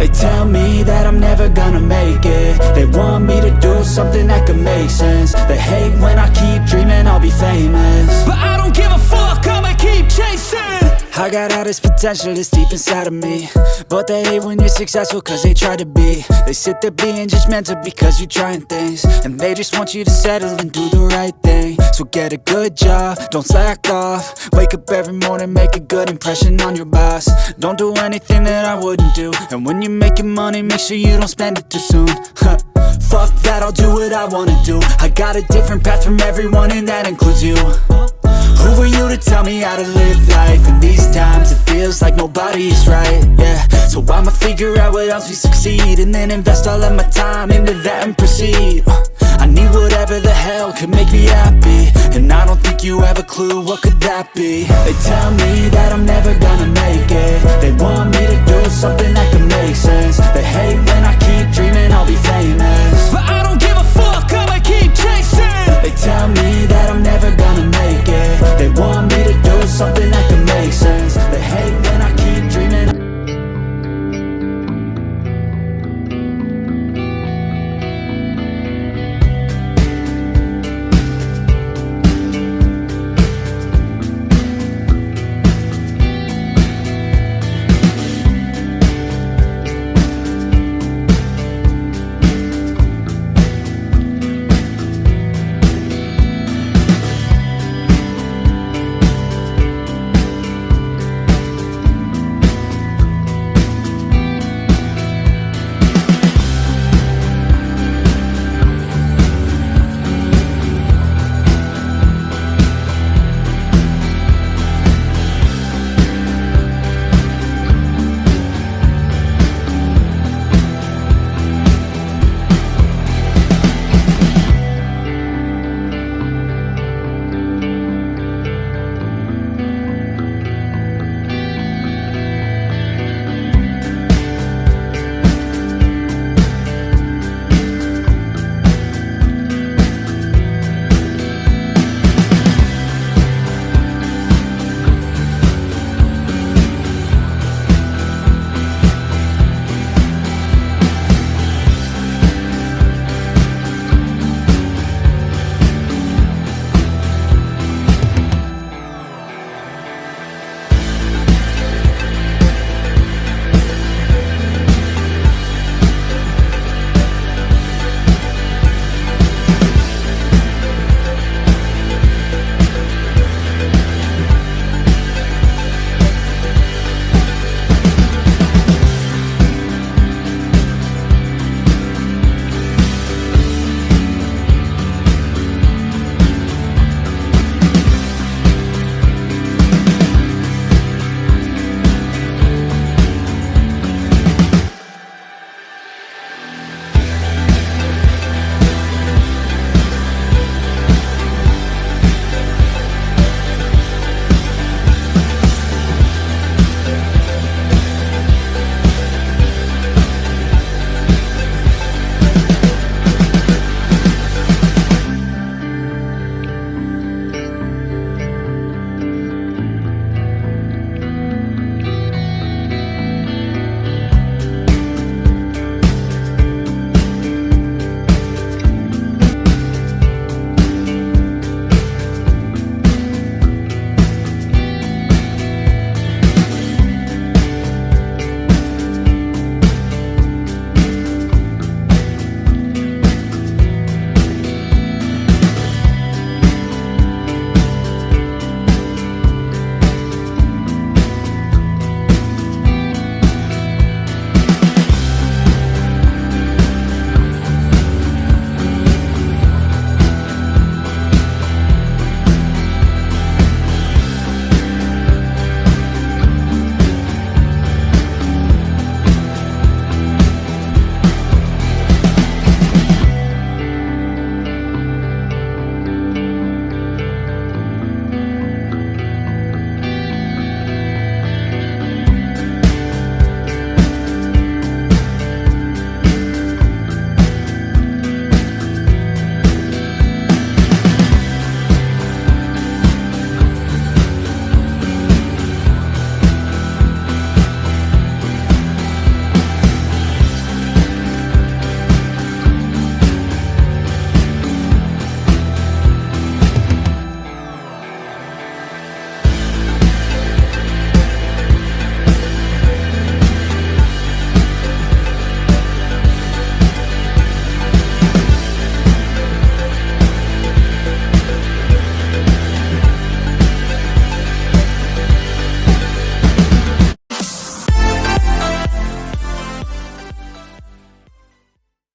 They tell me that I'm never gonna make it. They want me to do something that could make sense. They hate when I keep dreaming I'll be famous, but I don't give a fuck, I'ma keep chasing. I got all this potential that's deep inside of me, but they hate when you're successful cause they try to be. They sit there being judgmental because you're trying things, and they just want you to settle and do the right thing. So get a good job, don't slack off. Wake up every morning, make a good impression on your boss. Don't do anything that I wouldn't do, and when you're making money, make sure you don't spend it too soon. Fuck that, I'll do what I wanna do. I got a different path from everyone, and that includes you. Who are you to tell me how to live life? In these times it feels like nobody's right, yeah. So I'ma figure out what else we succeed, and then invest all of my time into that and proceed. I need whatever the hell could make me happy, and I don't think you have a clue what could that be. They tell me that I'm never gonna make it. They want